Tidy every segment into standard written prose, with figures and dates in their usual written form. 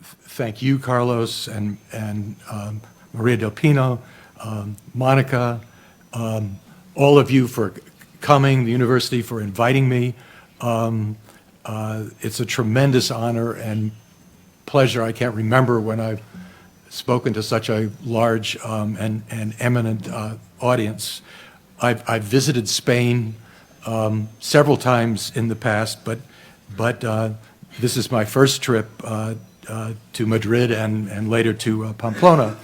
thank you, Carlos, and Maria del Pino, Monica, all of you for coming, the university for inviting me. It's a tremendous honor and pleasure. I can't remember when I've spoken to such a large and eminent audience. I've visited Spain several times in the past, but this is my first trip to Madrid and later to Pamplona.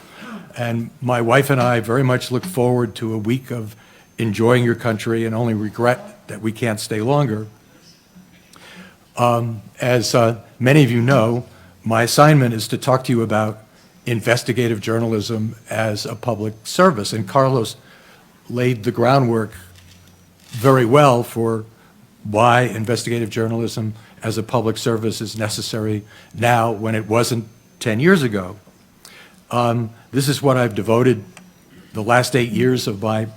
And my wife and I very much look forward to a week of enjoying your country and only regret that we can't stay longer. As many of you know, my assignment is to talk to you about investigative journalism as a public service. And Carlos laid the groundwork very well for why investigative journalism as a public service is necessary now when it wasn't 10 years ago. This is what I've devoted the last 8 years of my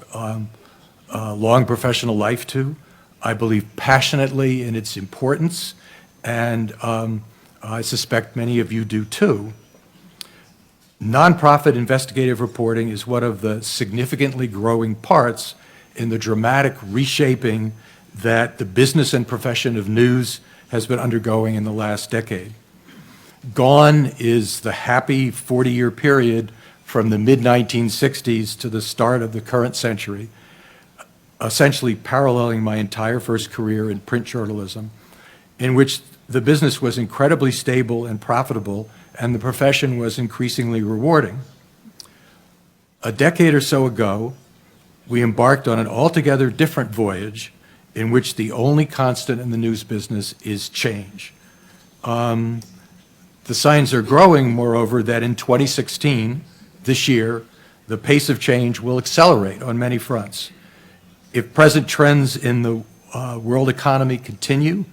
long professional life to. I believe passionately in its importance, and I suspect many of you do too. Nonprofit investigative reporting is one of the significantly growing parts in the dramatic reshaping that the business and profession of news has been undergoing in the last decade. Gone is the happy 40-year period from the mid-1960s to the start of the current century, essentially paralleling my entire first career in print journalism, in which the business was incredibly stable and profitable, and the profession was increasingly rewarding. A decade or so ago, we embarked on an altogether different voyage in which the only constant in the news business is change. The signs are growing, moreover, that in 2016, this year, the pace of change will accelerate on many fronts. If present trends in the world economy continue,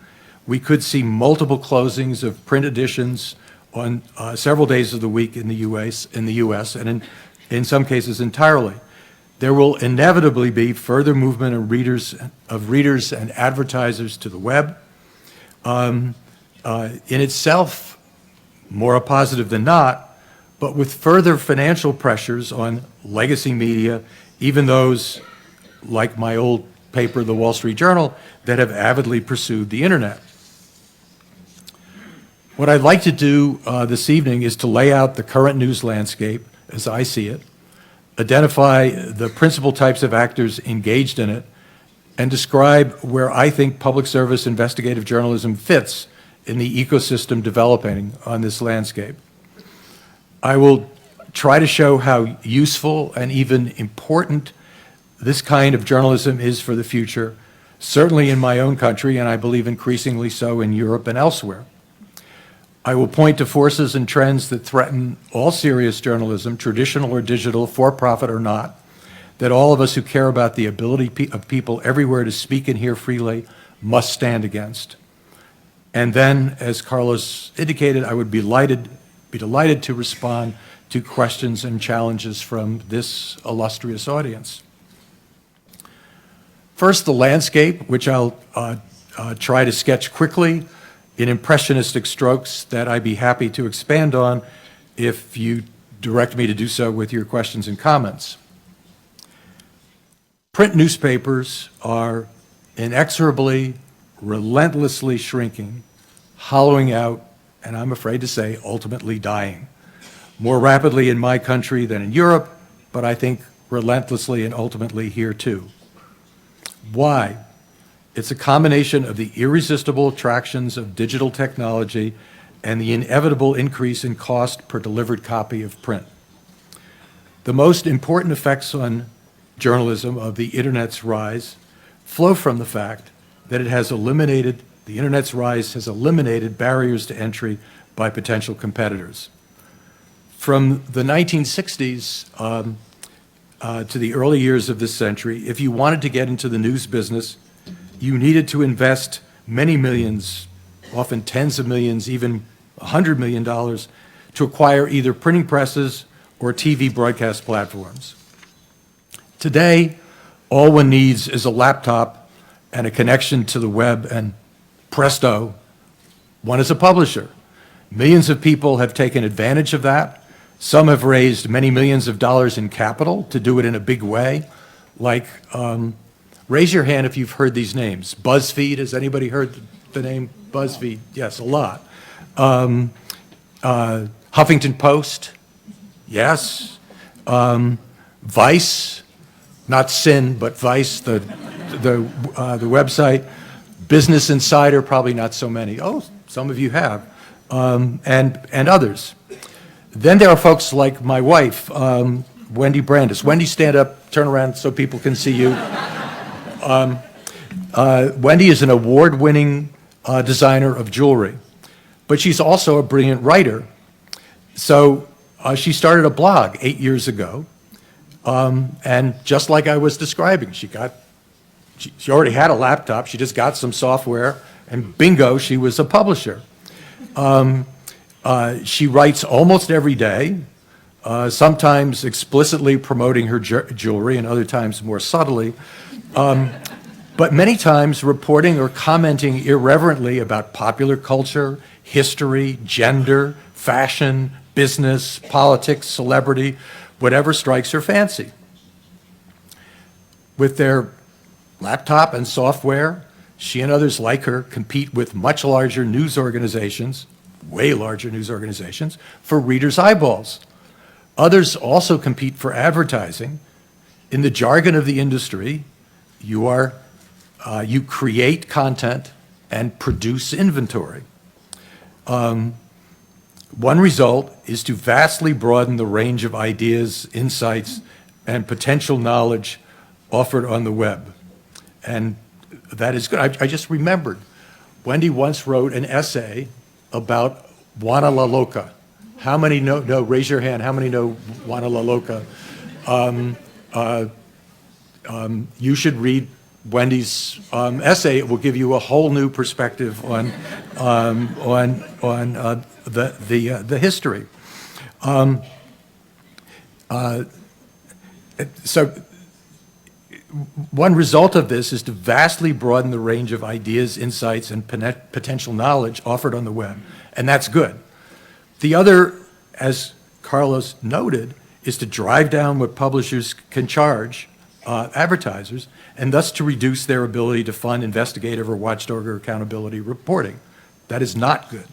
we could see multiple closings of print editions on several days of the week in the U.S. and in some cases entirely. There will inevitably be further movement of readers and advertisers to the web. In itself, more a positive than not, but with further financial pressures on legacy media, even those like my old paper, the Wall Street Journal, that have avidly pursued the internet. What I'd like to do this evening is to lay out the current news landscape as I see it, identify the principal types of actors engaged in it, and describe where I think public service investigative journalism fits in the ecosystem developing on this landscape. I will try to show how useful and even important this kind of journalism is for the future, certainly in my own country, and I believe increasingly so in Europe and elsewhere. I will point to forces and trends that threaten all serious journalism, traditional or digital, for-profit or not, that all of us who care about the ability of people everywhere to speak and hear freely must stand against. And then, as Carlos indicated, I would be delighted to respond to questions and challenges from this illustrious audience. First, the landscape, which I'll try to sketch quickly in impressionistic strokes that I'd be happy to expand on if you direct me to do so with your questions and comments. Print newspapers are inexorably, relentlessly shrinking, hollowing out, and I'm afraid to say ultimately dying. More rapidly in my country than in Europe, but I think relentlessly and ultimately here too. Why? It's a combination of the irresistible attractions of digital technology and the inevitable increase in cost per delivered copy of print. The most important effects on journalism of the Internet's rise flow from the fact that the Internet's rise has eliminated barriers to entry by potential competitors. From the 1960s to the early years of this century, if you wanted to get into the news business, you needed to invest many millions, often tens of millions, even $100 million, to acquire either printing presses or TV broadcast platforms. Today, all one needs is a laptop and a connection to the web, and presto, one is a publisher. Millions of people have taken advantage of that. Some have raised many millions of dollars in capital to do it in a big way. Like, raise your hand if you've heard these names. BuzzFeed, has anybody heard the name BuzzFeed? Yes, a lot. Huffington Post, yes. Vice, not Sin, but Vice, the website. Business Insider, probably not so many. Oh, some of you have, and others. Then there are folks like my wife, Wendy Brandis. Wendy, stand up, turn around so people can see you. Wendy is an award-winning designer of jewelry, but she's also a brilliant writer. So she started a blog 8 years ago, and just like I was describing, she already had a laptop, she just got some software, and bingo, she was a publisher. She writes almost every day, sometimes explicitly promoting her jewelry and other times more subtly, but many times reporting or commenting irreverently about popular culture, history, gender, fashion, business, politics, celebrity, whatever strikes her fancy. With their laptop and software, she and others like her compete with much larger news organizations, way larger news organizations, for readers' eyeballs. Others also compete for advertising. In the jargon of the industry, you create content and produce inventory. One result is to vastly broaden the range of ideas, insights, and potential knowledge offered on the web. And that is good. I just remembered, Wendy once wrote an essay about Juana La Loca. How many know, raise your hand, how many know Juana La Loca? You should read Wendy's essay. It will give you a whole new perspective on the history. So one result of this is to vastly broaden the range of ideas, insights, and potential knowledge offered on the web, and that's good. The other, as Carlos noted, is to drive down what publishers can charge advertisers, and thus to reduce their ability to fund investigative or watchdog or accountability reporting. That is not good.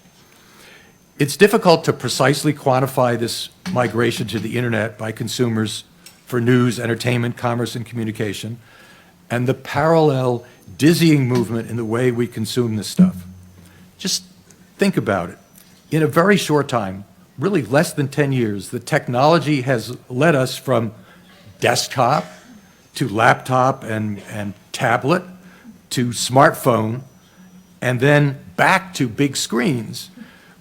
It's difficult to precisely quantify this migration to the internet by consumers for news, entertainment, commerce, and communication, and the parallel dizzying movement in the way we consume this stuff. Just think about it. In a very short time, really less than 10 years, the technology has led us from desktop to laptop and tablet to smartphone, and then back to big screens.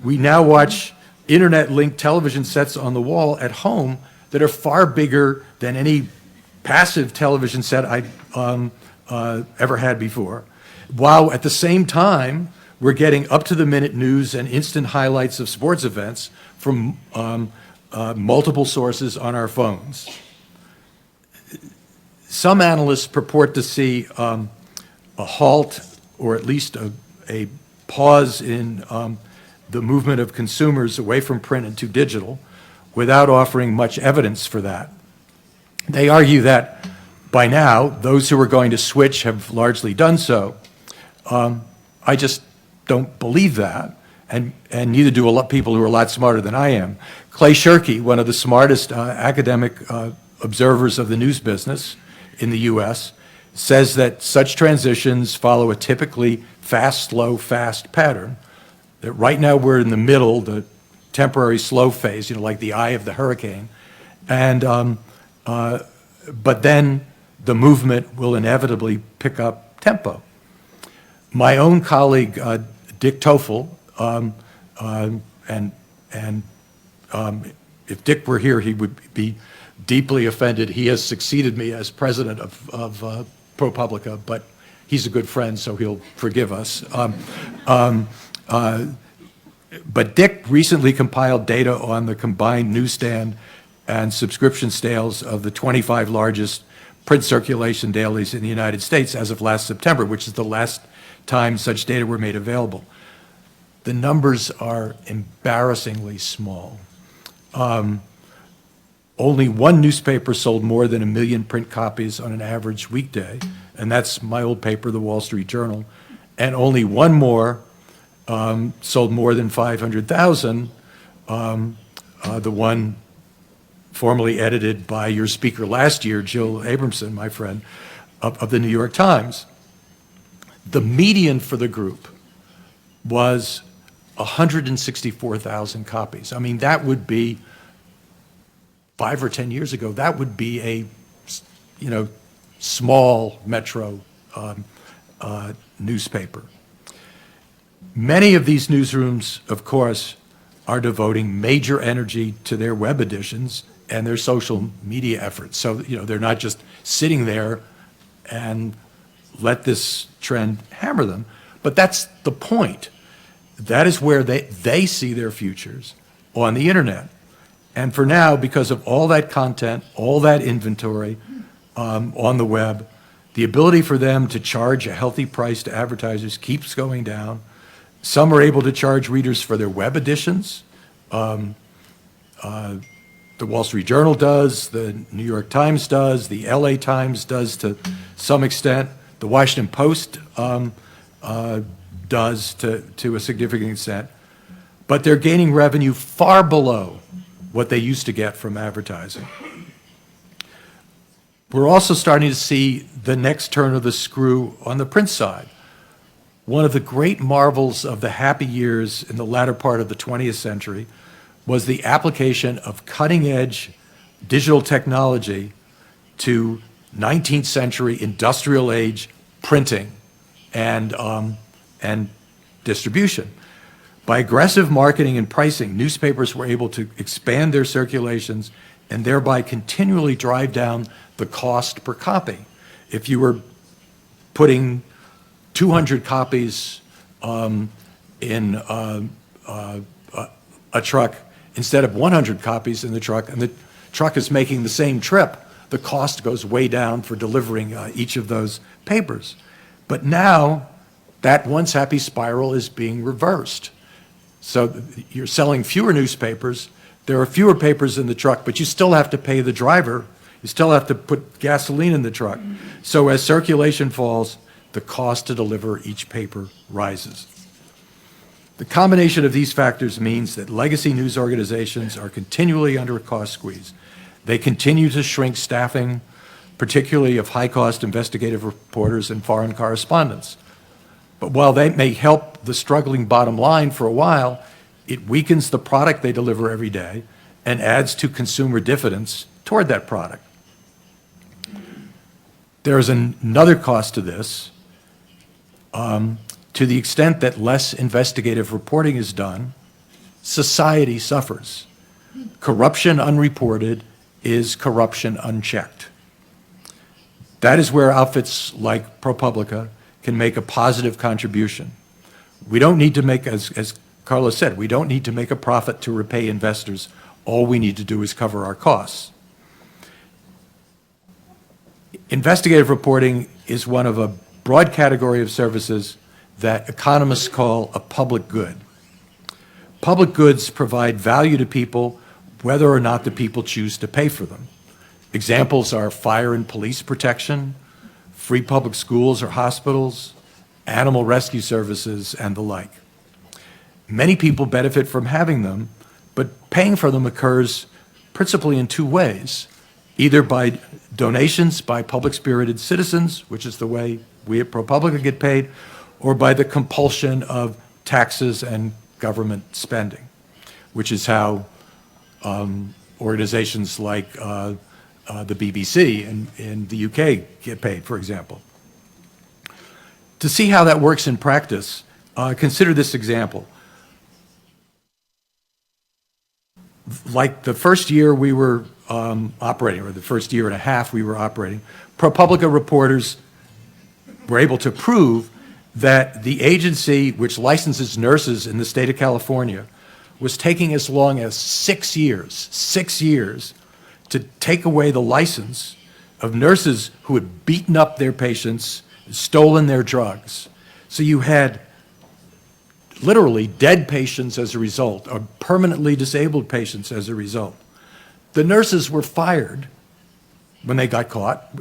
We now watch internet-linked television sets on the wall at home that are far bigger than any passive television set I ever had before, while at the same time, we're getting up-to-the-minute news and instant highlights of sports events from multiple sources on our phones. Some analysts purport to see a halt, or at least a pause in the movement of consumers away from print into digital, without offering much evidence for that. They argue that by now, those who are going to switch have largely done so. I just don't believe that, and neither do a lot of people who are a lot smarter than I am. Clay Shirky, one of the smartest academic observers of the news business in the US, says that such transitions follow a typically fast, slow, fast pattern. That right now we're in the middle, the temporary slow phase, like the eye of the hurricane, and but then the movement will inevitably pick up tempo. My own colleague, Dick Toffel, if Dick were here, he would be deeply offended. He has succeeded me as president of ProPublica, but he's a good friend, so he'll forgive us. But Dick recently compiled data on the combined newsstand and subscription sales of the 25 largest print circulation dailies in the United States as of last September, which is the last time such data were made available. the numbers are embarrassingly small. Only one newspaper sold more than 1 million print copies on an average weekday, and that's my old paper, the Wall Street Journal, and only one more sold more than 500,000, the one formerly edited by your speaker last year, Jill Abramson, my friend, of the New York Times. The median for the group was 164,000 copies. I mean, that would be, 5 or 10 years ago, that would be a, small metro newspaper. Many of these newsrooms, of course, are devoting major energy to their web editions and their social media efforts. So, they're not just sitting there and let this trend hammer them, but that's the point. That is where they see their futures, on the internet. And for now, because of all that content, all that inventory on the web, the ability for them to charge a healthy price to advertisers keeps going down. Some are able to charge readers for their web editions. The Wall Street Journal does, the New York Times does, the LA Times does to some extent, the Washington Post does to a significant extent, but they're gaining revenue far below what they used to get from advertising. We're also starting to see the next turn of the screw on the print side. One of the great marvels of the happy years in the latter part of the 20th century was the application of cutting-edge digital technology to 19th century industrial age printing and distribution. By aggressive marketing and pricing, newspapers were able to expand their circulations and thereby continually drive down the cost per copy. If you were putting 200 copies in a truck instead of 100 copies in the truck, and the truck is making the same trip, the cost goes way down for delivering each of those papers. But now, that once happy spiral is being reversed. So you're selling fewer newspapers, there are fewer papers in the truck, but you still have to pay the driver, you still have to put gasoline in the truck. So as circulation falls, the cost to deliver each paper rises. The combination of these factors means that legacy news organizations are continually under a cost squeeze. They continue to shrink staffing, particularly of high-cost investigative reporters and foreign correspondents. But while they may help the struggling bottom line for a while, it weakens the product they deliver every day and adds to consumer diffidence toward that product. There is another cost to this. To the extent that less investigative reporting is done, society suffers. Corruption unreported is corruption unchecked. That is where outfits like ProPublica can make a positive contribution. We don't need to make, as Carlos said, we don't need to make a profit to repay investors. All we need to do is cover our costs. Investigative reporting is one of a broad category of services that economists call a public good. Public goods provide value to people whether or not the people choose to pay for them. Examples are fire and police protection, free public schools or hospitals, animal rescue services, and the like. Many people benefit from having them, but paying for them occurs principally in two ways, either by donations by public-spirited citizens, which is the way we at ProPublica get paid, or by the compulsion of taxes and government spending, which is how organizations like the BBC in the UK get paid, for example. To see how that works in practice, consider this example. Like the first year we were operating, or the first year and a half we were operating, ProPublica reporters were able to prove that the agency which licenses nurses in the state of California was taking as long as 6 years to take away the license of nurses who had beaten up their patients, stolen their drugs. So you had literally dead patients as a result, or permanently disabled patients as a result. The nurses were fired when they got caught,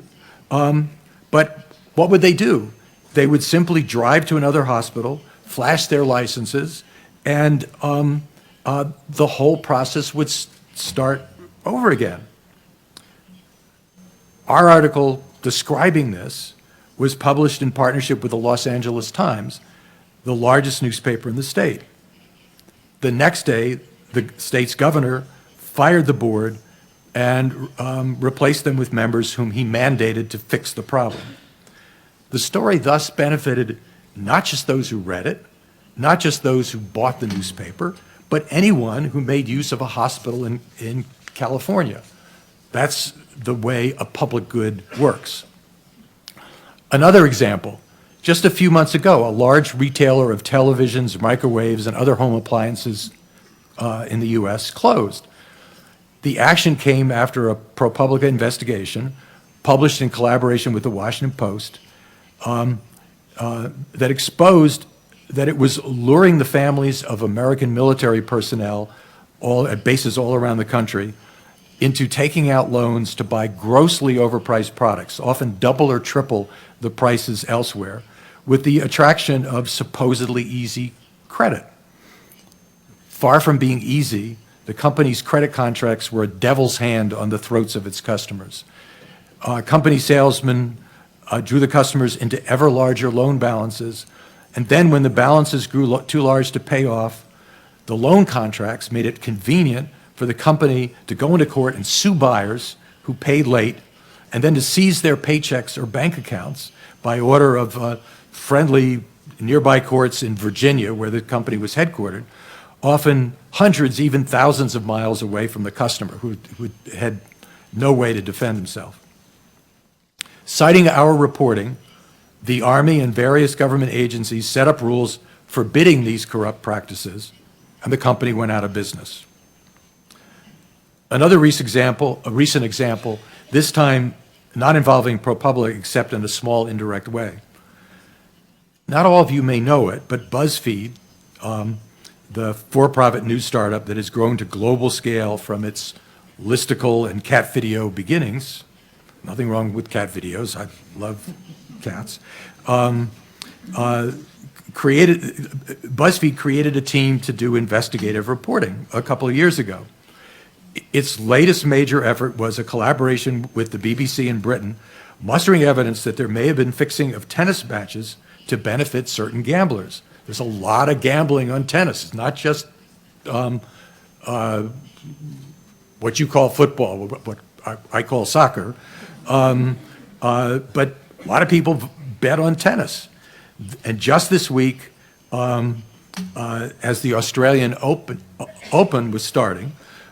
but what would they do? They would simply drive to another hospital, flash their licenses, and the whole process would start over again. Our article describing this was published in partnership with the Los Angeles Times, the largest newspaper in the state. The next day, the state's governor fired the board and replaced them with members whom he mandated to fix the problem. The story thus benefited not just those who read it, not just those who bought the newspaper, but anyone who made use of a hospital in California. That's the way a public good works. Another example, just a few months ago, a large retailer of televisions, microwaves, and other home appliances in the US closed. The action came after a ProPublica investigation published in collaboration with the Washington Post that exposed that it was luring the families of American military personnel at bases all around the country into taking out loans to buy grossly overpriced products, often double or triple the prices elsewhere, with the attraction of supposedly easy credit. Far from being easy, the company's credit contracts were a devil's hand on the throats of its customers. Company salesmen drew the customers into ever larger loan balances, and then when the balances grew too large to pay off, the loan contracts made it convenient for the company to go into court and sue buyers who paid late, and then to seize their paychecks or bank accounts by order of friendly nearby courts in Virginia, where the company was headquartered, often hundreds, even thousands of miles away from the customer who had no way to defend himself. Citing our reporting, the Army and various government agencies set up rules forbidding these corrupt practices, and the company went out of business. Another recent example, this time not involving ProPublica except in a small indirect way. Not all of you may know it, but BuzzFeed, the for-profit news startup that has grown to global scale from its listicle and cat video beginnings, nothing wrong with cat videos, I love cats, BuzzFeed created a team to do investigative reporting a couple of years ago. Its latest major effort was a collaboration with the BBC in Britain, mustering evidence that there may have been fixing of tennis matches to benefit certain gamblers. There's a lot of gambling on tennis. It's not just what you call football, what I call soccer, but a lot of people bet on tennis. And just this week, as the Australian Open was starting,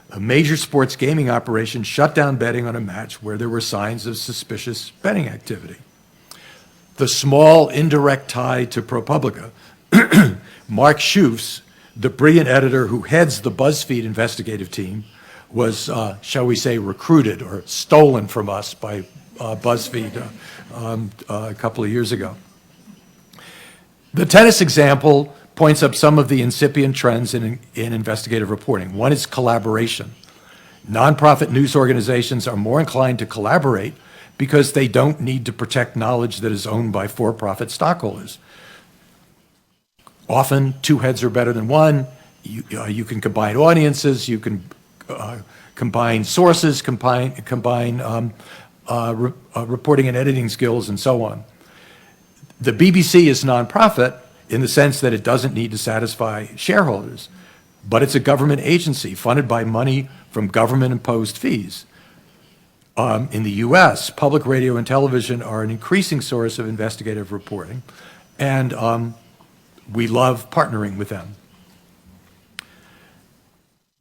a major sports gaming operation shut down betting on a match where there were signs of suspicious betting activity. The small indirect tie to ProPublica, Mark Schoofs, the brilliant editor who heads the BuzzFeed investigative team, was, shall we say, recruited or stolen from us by BuzzFeed a couple of years ago. The tennis example points up some of the incipient trends in investigative reporting. One is collaboration. Nonprofit news organizations are more inclined to collaborate because they don't need to protect knowledge that is owned by for-profit stockholders. Often, two heads are better than one. You can combine audiences, you can combine sources, combine reporting and editing skills, and so on. The BBC is nonprofit in the sense that it doesn't need to satisfy shareholders, but it's a government agency funded by money from government-imposed fees. In the US, public radio and television are an increasing source of investigative reporting, and we love partnering with them.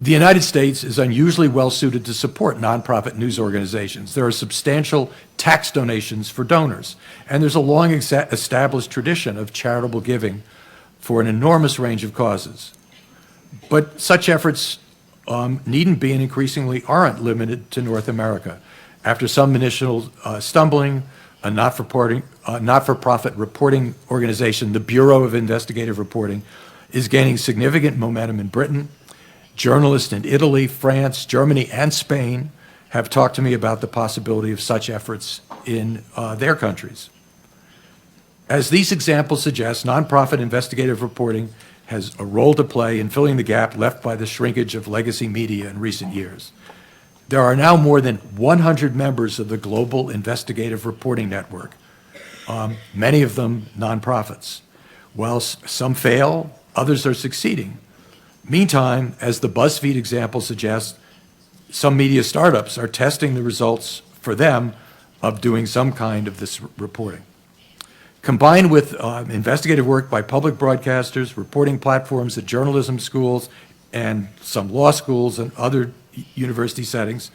The United States is unusually well-suited to support nonprofit news organizations. There are substantial tax donations for donors, and there's a long established tradition of charitable giving for an enormous range of causes. But such efforts needn't be and increasingly aren't limited to North America. After some initial stumbling, a not-for-profit reporting organization, the Bureau of Investigative Reporting, is gaining significant momentum in Britain. Journalists in Italy, France, Germany, and Spain have talked to me about the possibility of such efforts in their countries. As these examples suggest, nonprofit investigative reporting has a role to play in filling the gap left by the shrinkage of legacy media in recent years. There are now more than 100 members of the Global Investigative Reporting Network, many of them nonprofits. While some fail, others are succeeding. Meantime, as the BuzzFeed example suggests, some media startups are testing the results for them of doing some kind of this reporting. Combined with investigative work by public broadcasters, reporting platforms at journalism schools and some law schools and other university settings,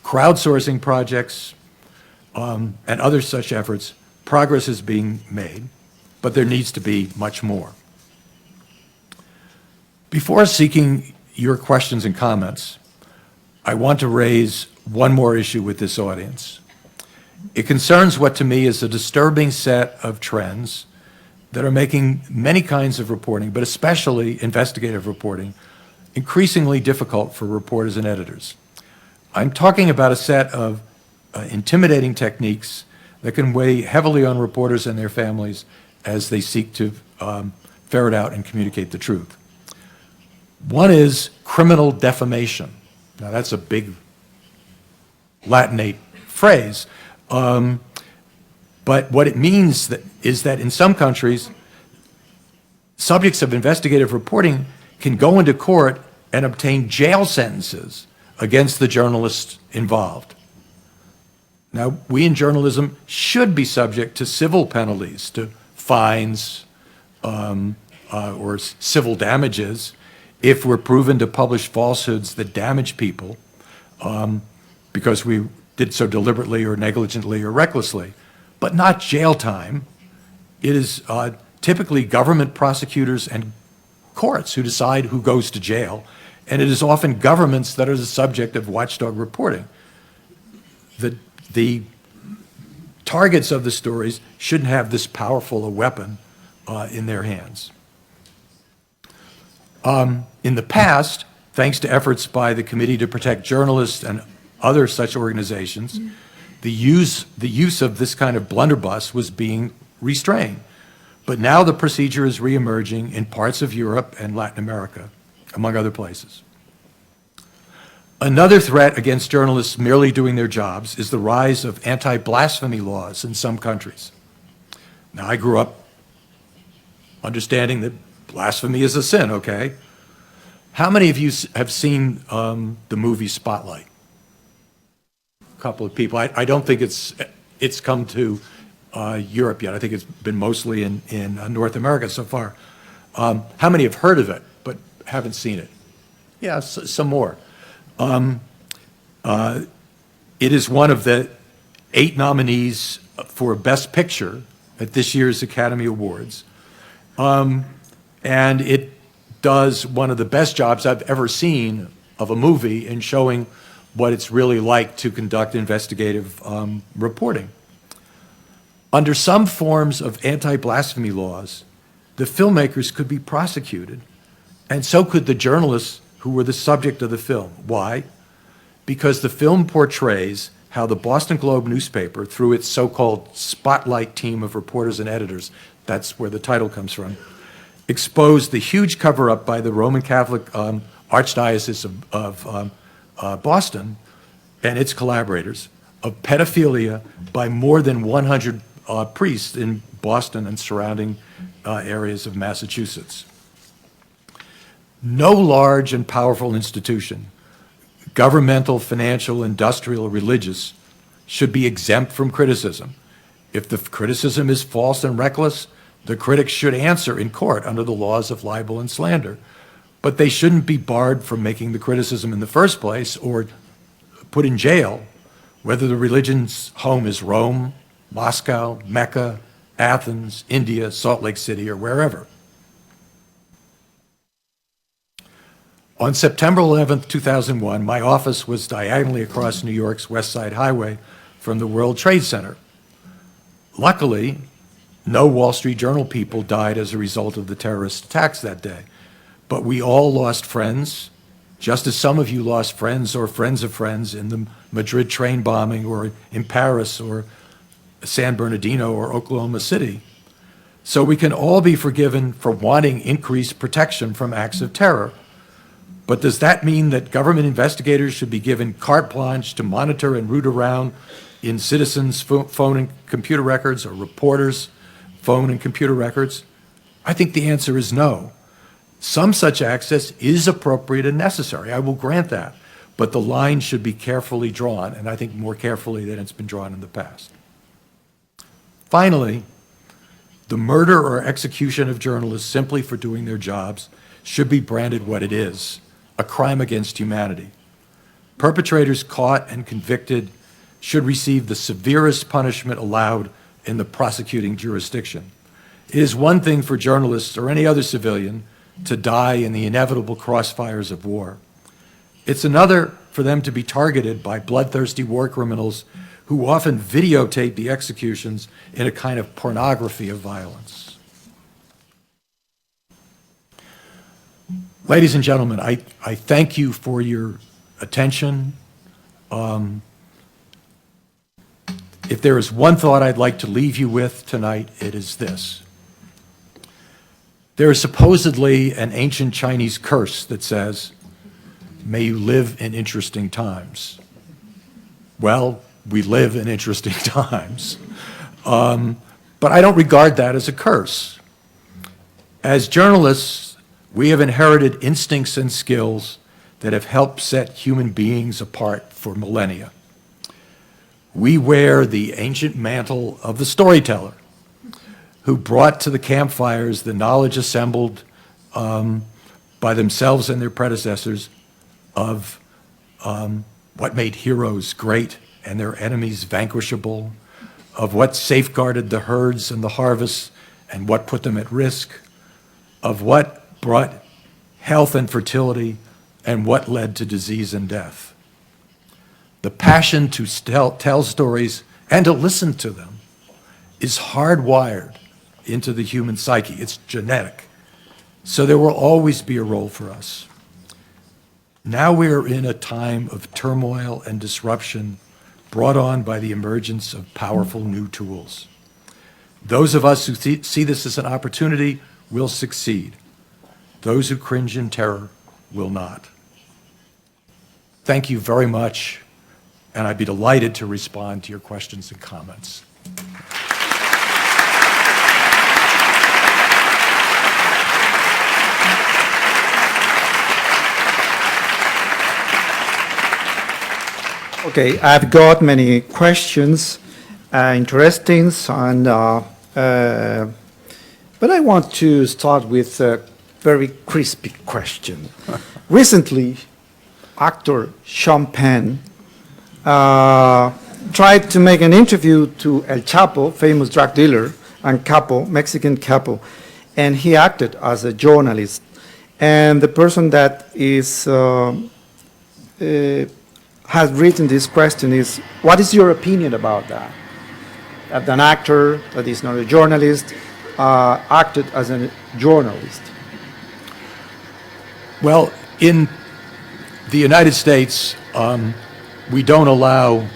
crowdsourcing projects, and other such efforts, progress is being made, but there needs to be much more. Before seeking your questions and comments, I want to raise one more issue with this audience. It concerns what to me is a disturbing set of trends that are making many kinds of reporting, but especially investigative reporting, increasingly difficult for reporters and editors. I'm talking about a set of intimidating techniques that can weigh heavily on reporters and their families as they seek to ferret out and communicate the truth. One is criminal defamation. Now, that's a big Latinate phrase, but what it means is that in some countries, subjects of investigative reporting can go into court and obtain jail sentences against the journalists involved. Now, we in journalism should be subject to civil penalties, to fines or civil damages if we're proven to publish falsehoods that damage people because we did so deliberately or negligently or recklessly, but not jail time. It is typically government prosecutors and courts who decide who goes to jail, and it is often governments that are the subject of watchdog reporting. The targets of the stories shouldn't have this powerful a weapon in their hands. In the past, thanks to efforts by the Committee to Protect Journalists and other such organizations, the use of this kind of blunderbuss was being restrained. But now the procedure is reemerging in parts of Europe and Latin America, among other places. Another threat against journalists merely doing their jobs is the rise of anti-blasphemy laws in some countries. Now, I grew up understanding that blasphemy is a sin, okay? How many of you have seen the movie Spotlight? A couple of people. I don't think it's come to Europe yet. I think it's been mostly in North America so far. How many have heard of it but haven't seen it? Yeah, some more. It is one of the 8 nominees for Best Picture at this year's Academy Awards. And it does one of the best jobs I've ever seen of a movie in showing what it's really like to conduct investigative reporting. Under some forms of anti-blasphemy laws, the filmmakers could be prosecuted, and so could the journalists who were the subject of the film. Why? Because the film portrays how the Boston Globe newspaper, through its so-called Spotlight team of reporters and editors, that's where the title comes from, exposed the huge cover-up by the Roman Catholic Archdiocese of Boston and its collaborators of pedophilia by more than 100 priests in Boston and surrounding areas of Massachusetts. No large and powerful institution, governmental, financial, industrial, religious, should be exempt from criticism. If the criticism is false and reckless, the critics should answer in court under the laws of libel and slander. But they shouldn't be barred from making the criticism in the first place or put in jail, whether the religion's home is Rome, Moscow, Mecca, Athens, India, Salt Lake City, or wherever. On September 11th, 2001, my office was diagonally across New York's West Side Highway from the World Trade Center. Luckily, no Wall Street Journal people died as a result of the terrorist attacks that day. but we all lost friends, just as some of you lost friends or friends of friends in the Madrid train bombing or in Paris or San Bernardino or Oklahoma City. So we can all be forgiven for wanting increased protection from acts of terror. But does that mean that government investigators should be given carte blanche to monitor and root around in citizens' phone and computer records, or reporters' phone and computer records? I think the answer is no. Some such access is appropriate and necessary, I will grant that, but the line should be carefully drawn, and I think more carefully than it's been drawn in the past. Finally, the murder or execution of journalists simply for doing their jobs should be branded what it is: a crime against humanity. Perpetrators caught and convicted should receive the severest punishment allowed in the prosecuting jurisdiction. It is one thing for journalists or any other civilian to die in the inevitable crossfires of war. It's another for them to be targeted by bloodthirsty war criminals who often videotape the executions in a kind of pornography of violence. Ladies and gentlemen, I thank you for your attention. If there is one thought I'd like to leave you with tonight, it is this. There is supposedly an ancient Chinese curse that says, "May you live in interesting times." Well, we live in interesting times. But I don't regard that as a curse. As journalists, we have inherited instincts and skills that have helped set human beings apart for millennia. We wear the ancient mantle of the storyteller, who brought to the campfires the knowledge assembled by themselves and their predecessors of what made heroes great and their enemies vanquishable, of what safeguarded the herds and the harvests and what put them at risk, of what brought health and fertility and what led to disease and death. The passion to tell stories and to listen to them is hardwired into the human psyche. It's genetic. So there will always be a role for us. Now we are in a time of turmoil and disruption brought on by the emergence of powerful new tools. Those of us who see this as an opportunity will succeed. Those who cringe in terror will not. Thank you very much, and I'd be delighted to respond to your questions and comments. Okay, I've got many questions, interesting, and but I want to start with a very crispy question. Recently, actor Sean Penn tried to make an interview to El Chapo, famous drug dealer, and capo, Mexican capo, and he acted as a journalist. And the person that is has written this question is, what is your opinion about that? That an actor that is not a journalist acted as a journalist? Well, in the United States, we don't allow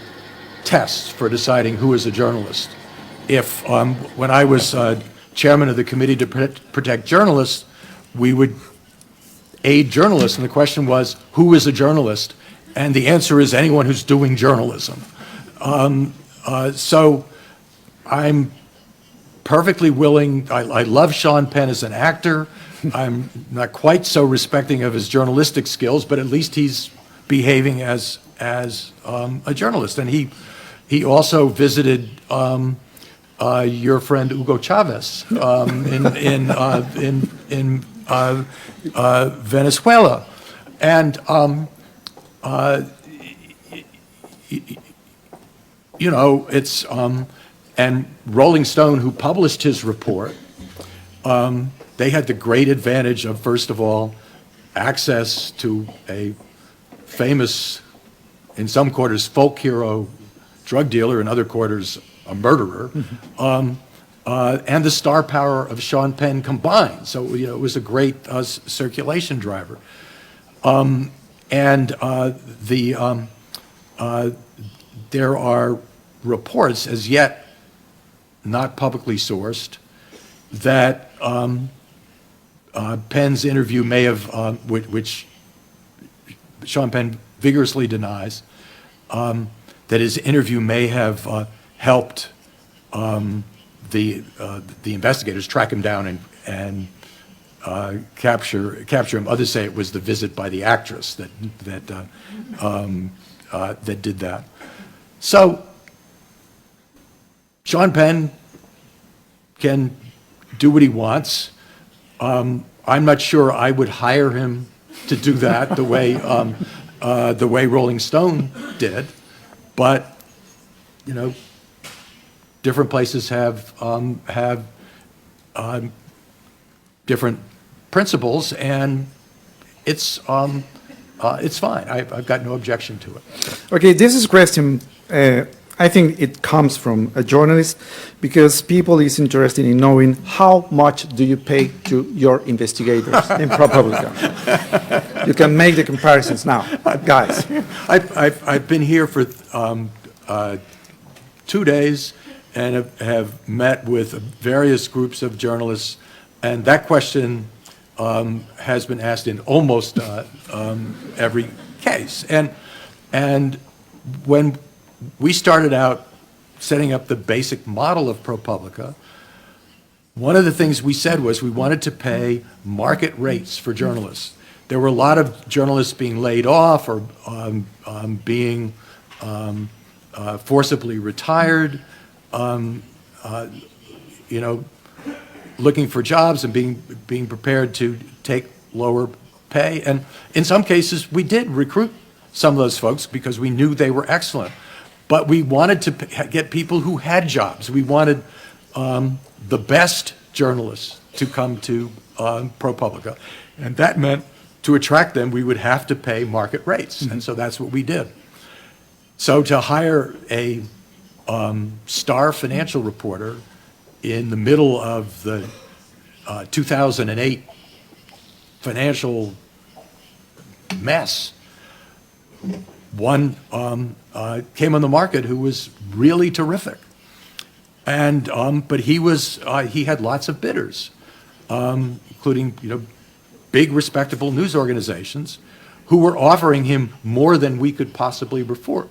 tests for deciding who is a journalist. If, when I was chairman of the Committee to Protect Journalists, we would aid journalists, and the question was, who is a journalist? And the answer is anyone who's doing journalism. So I'm perfectly willing. I love Sean Penn as an actor. I'm not quite so respecting of his journalistic skills, but at least he's behaving as a journalist. And he also visited your friend Hugo Chavez in Venezuela, and you know, it's and Rolling Stone, who published his report, they had the great advantage of, first of all, access to a famous, in some quarters, folk hero drug dealer, in other quarters, a murderer, and the star power of Sean Penn combined. So, it was a great circulation driver. There are reports, as yet not publicly sourced, that Penn's interview may have, which Sean Penn vigorously denies, that his interview may have helped the investigators track him down and capture him. Others say it was the visit by the actress that did that. So Sean Penn can do what he wants. I'm not sure I would hire him to do that the way Rolling Stone did, but different places have different principles, and it's fine. I've got no objection to it. Okay, this is a question, I think it comes from a journalist, because people is interested in knowing how much do you pay to your investigators in ProPublica. You can make the comparisons now, guys. I've been here for 2 days and have met with various groups of journalists, and that question has been asked in almost every case. And when we started out setting up the basic model of ProPublica, one of the things we said was we wanted to pay market rates for journalists. There were a lot of journalists being laid off or being forcibly retired, looking for jobs and being prepared to take lower pay. And in some cases, we did recruit some of those folks because we knew they were excellent. But we wanted to get people who had jobs. We wanted the best journalists to come to ProPublica. And that meant to attract them, we would have to pay market rates. And so that's what we did. So to hire a star financial reporter in the middle of the 2008 financial mess, one came on the market who was really terrific, and but he had lots of bidders, including big respectable news organizations who were offering him more than we could possibly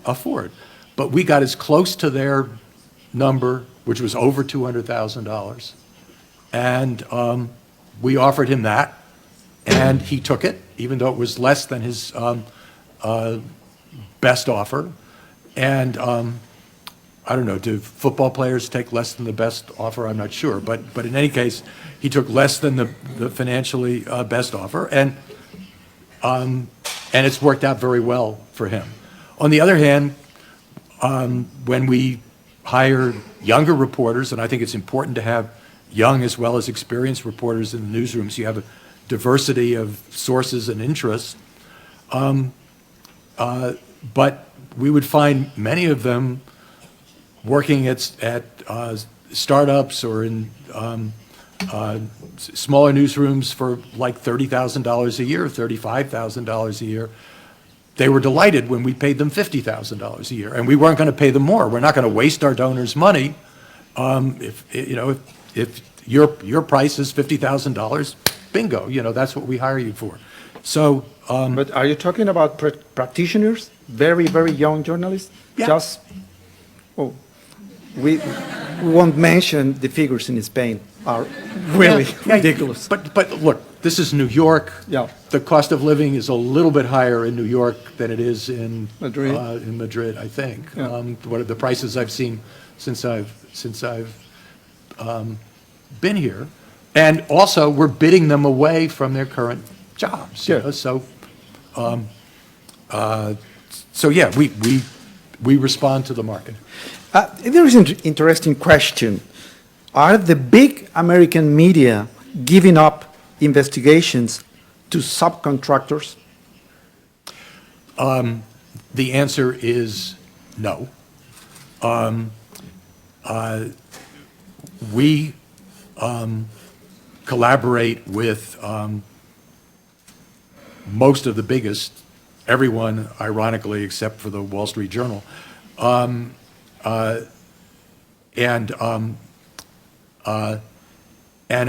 afford. But we got as close to their number, which was over $200,000, and we offered him that, and he took it, even though it was less than his best offer. And I don't know, do football players take less than the best offer? I'm not sure, but in any case, he took less than the financially best offer, and it's worked out very well for him. On the other hand, when we hire younger reporters, and I think it's important to have young as well as experienced reporters in the newsrooms, you have a diversity of sources and interests, but we would find many of them working at startups or in smaller newsrooms for like $30,000 a year, $35,000 a year. They were delighted when we paid them $50,000 a year, and we weren't going to pay them more. We're not going to waste our donors' money. If your price is $50,000, bingo, that's what we hire you for. So, but are you talking about practitioners, very, very young journalists? Yeah. We won't mention the figures in Spain are really ridiculous. But look, this is New York. Yeah. The cost of living is a little bit higher in New York than it is in Madrid, I think. Yeah. What are the prices I've seen since I've been here, and also we're bidding them away from their current jobs. Yeah. So yeah, we respond to the market. There is an interesting question. Are the big American media giving up investigations to subcontractors? The answer is no. we collaborate with most of the biggest, everyone, ironically, except for the Wall Street Journal. And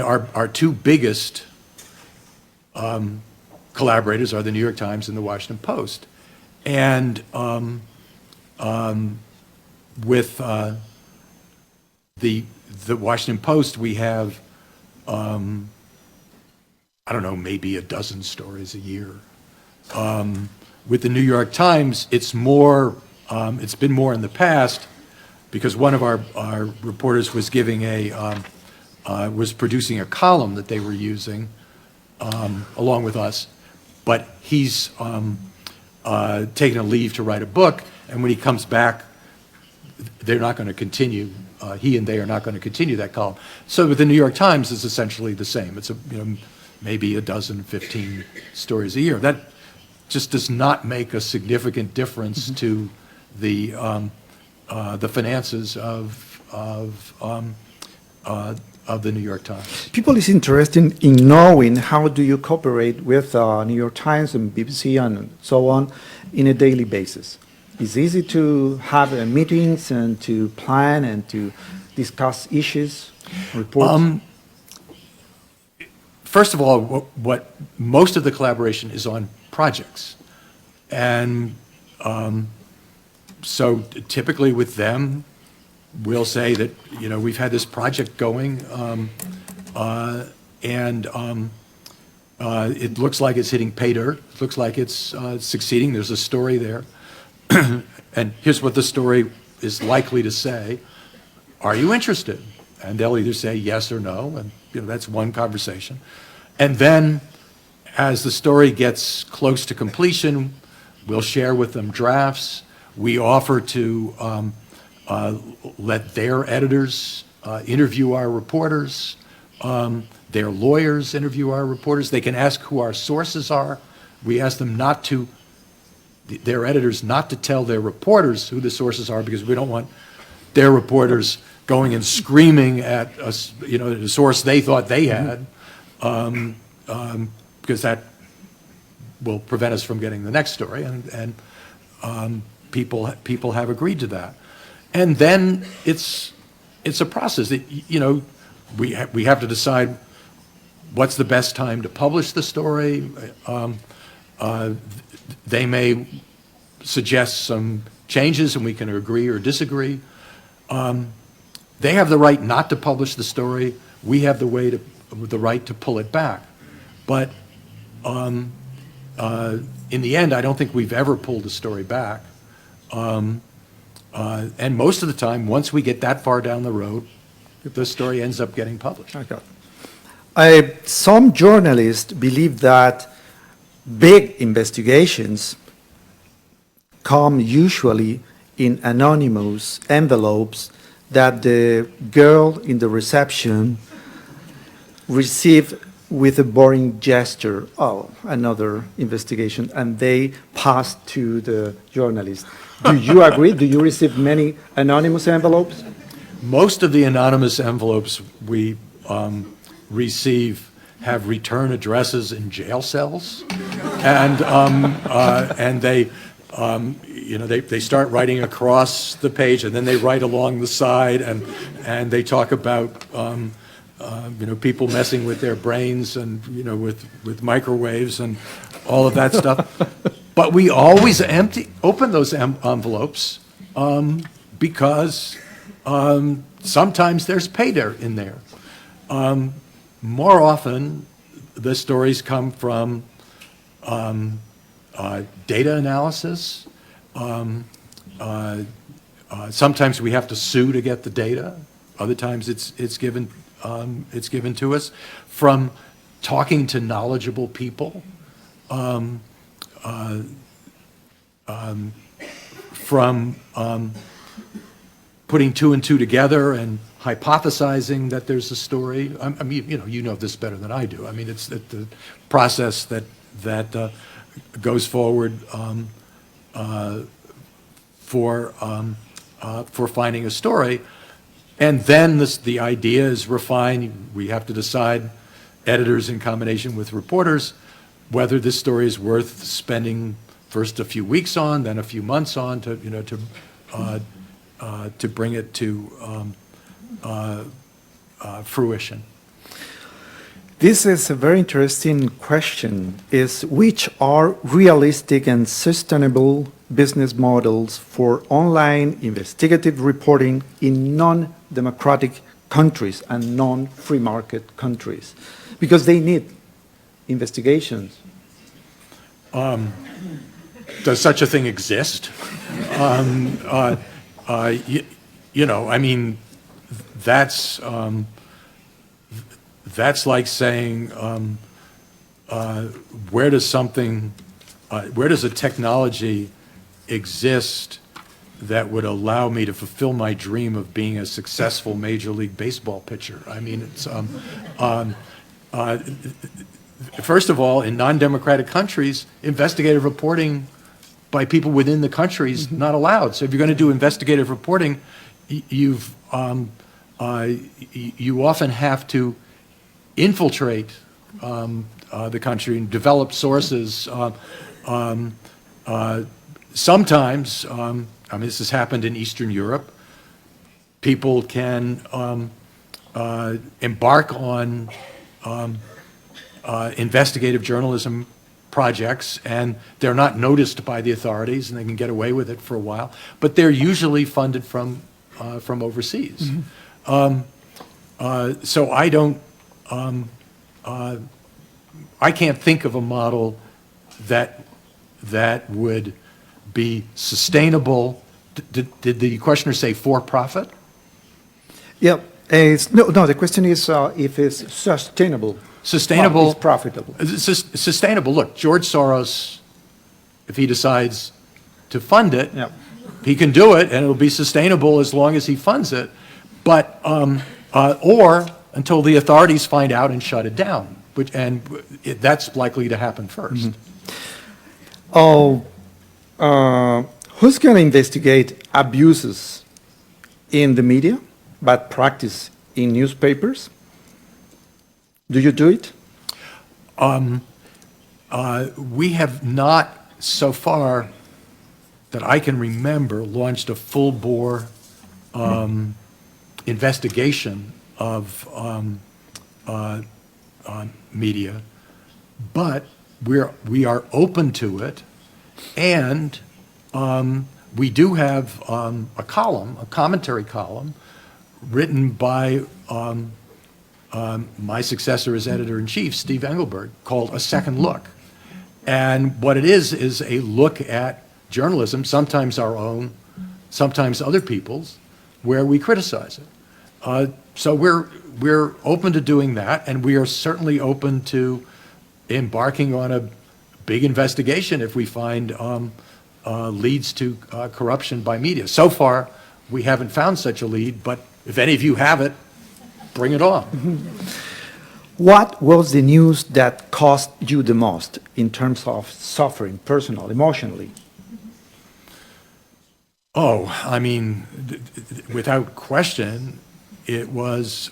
our two biggest collaborators are the New York Times and the Washington Post. And with the Washington Post, we have, I don't know, maybe a dozen stories a year. With the New York Times, it's more, it's been more in the past, because one of our reporters was giving was producing a column that they were using along with us, but he's taken a leave to write a book, and when he comes back, they're not going to continue. He and they are not going to continue that column. So with the New York Times, it's essentially the same. It's maybe a dozen, 15 stories a year. That just does not make a significant difference to the finances of the New York Times. People is interested in knowing how do you cooperate with New York Times and BBC and so on in a daily basis. It's easy to have meetings and to plan and to discuss issues, reports. First of all, what most of the collaboration is on projects, and so typically with them, we'll say that we've had this project going, and it looks like it's hitting pay dirt. It looks like it's succeeding. There's a story there. And here's what the story is likely to say. Are you interested? And they'll either say yes or no, and that's one conversation. And then as the story gets close to completion, we'll share with them drafts. We offer to let their editors interview our reporters, their lawyers interview our reporters. They can ask who our sources are. We ask them their editors not to tell their reporters who the sources are, because we don't want their reporters going and screaming at us, the source they thought they had, because that will prevent us from getting the next story, and people have agreed to that. And then it's a process that, we have to decide what's the best time to publish the story. They may suggest some changes and we can agree or disagree. They have the right not to publish the story. We have the right to pull it back. But in the end, I don't think we've ever pulled a story back. And most of the time, once we get that far down the road, the story ends up getting published. Okay. Some journalists believe that big investigations come usually in anonymous envelopes that the girl in the reception received with a boring gesture. Oh, another investigation, and they pass to the journalist. Do you agree? Do you receive many anonymous envelopes? Most of the anonymous envelopes we receive have return addresses in jail cells, and they start writing across the page, and then they write along the side, and they talk about people messing with their brains and with microwaves and all of that stuff. But we always open those envelopes because sometimes there's pay dirt in there. More often, the stories come from data analysis. Sometimes we have to sue to get the data. Other times it's given to us from talking to knowledgeable people, from putting two and two together and hypothesizing that there's a story. I mean, you know this better than I do. I mean, it's the process that goes forward for finding a story. And then the idea is refined. We have to decide, editors in combination with reporters, whether this story is worth spending first a few weeks on, then a few months on to bring it to fruition. This is a very interesting question, is which are realistic and sustainable business models for online investigative reporting in non-democratic countries and non-free market countries? Because they need investigations. Does such a thing exist? I mean, that's like saying, where does a technology exist that would allow me to fulfill my dream of being a successful Major League Baseball pitcher? I mean, it's, first of all, in non-democratic countries, investigative reporting by people within the country is not allowed. So if you're going to do investigative reporting, you often have to infiltrate the country and develop sources. Sometimes, this has happened in Eastern Europe, people can embark on investigative journalism projects, and they're not noticed by the authorities, and they can get away with it for a while, but they're usually funded from overseas. So I can't think of a model that would be sustainable. Did the questioner say for profit? Yeah, no, the question is if it's sustainable. Sustainable. It's profitable. Sustainable. Look, George Soros, if he decides to fund it, Yeah. he can do it, and it'll be sustainable as long as he funds it. But or until the authorities find out and shut it down, that's likely to happen first. Who's going to investigate abuses in the media, bad practice in newspapers? Do you do it? We have not, so far that I can remember, launched a full-bore investigation of media, but we are open to it, and we do have a commentary column, written by my successor as editor-in-chief, Steve Engelberg, called A Second Look. And what it is a look at journalism, sometimes our own, sometimes other people's, where we criticize it. So we're open to doing that, and we are certainly open to embarking on a big investigation if we find leads to corruption by media. So far, we haven't found such a lead, but if any of you have it, bring it on. What was the news that cost you the most in terms of suffering, personal, emotionally? Oh, I mean, without question, it was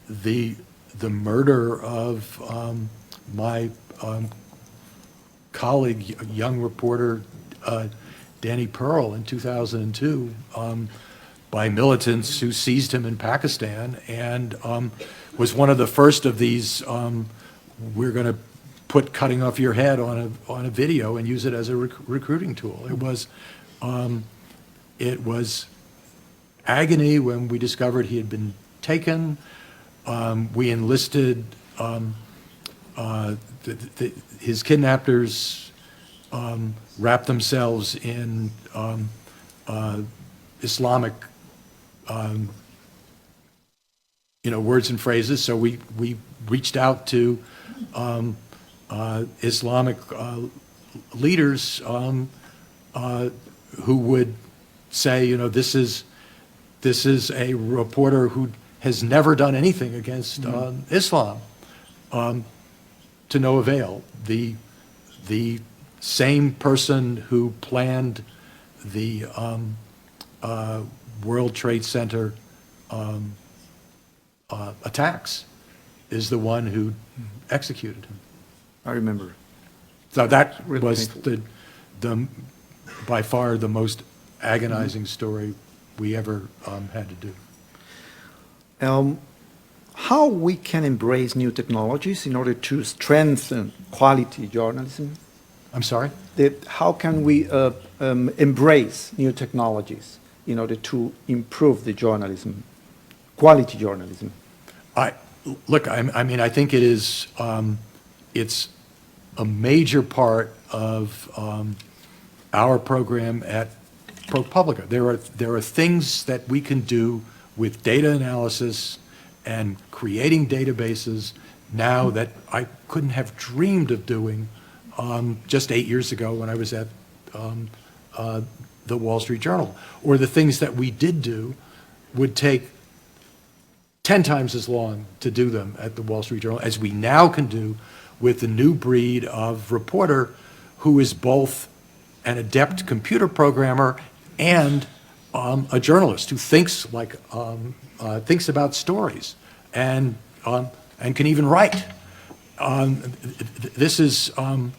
the murder of my colleague, young reporter Danny Pearl in 2002, by militants who seized him in Pakistan, and was one of the first of these. We're going to put cutting off your head on a video and use it as a recruiting tool. It was agony when we discovered he had been taken. We enlisted his kidnappers, wrapped themselves in Islamic words and phrases. So we reached out to Islamic leaders who would say, this is a reporter who has never done anything against Islam, to no avail. The same person who planned the World Trade Center attacks is the one who executed him. I remember. So that Really was painful. the by far the most agonizing story we ever had to do. How we can embrace new technologies in order to strengthen quality journalism? I'm sorry? How can we embrace new technologies in order to improve the journalism, quality journalism? I mean, I think it is, it's a major part of our program at ProPublica. There are things that we can do with data analysis and creating databases now that I couldn't have dreamed of doing just 8 years ago when I was at the Wall Street Journal. Or the things that we did do would take 10 times as long to do them at the Wall Street Journal as we now can do with the new breed of reporter who is both an adept computer programmer and a journalist who thinks thinks about stories and can even write. This is a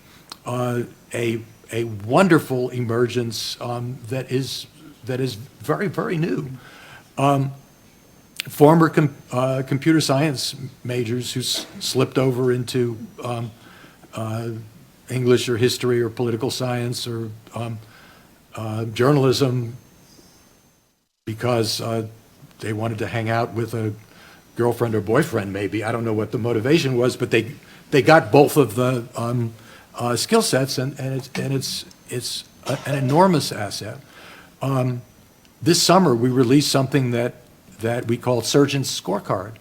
wonderful emergence that is very, very new. Former computer science majors who slipped over into English or history or political science or journalism because they wanted to hang out with a girlfriend or boyfriend, maybe. I don't know what the motivation was, but they got both of the skill sets, and it's an enormous asset. This summer, we released something that we call Surgeon's Scorecard,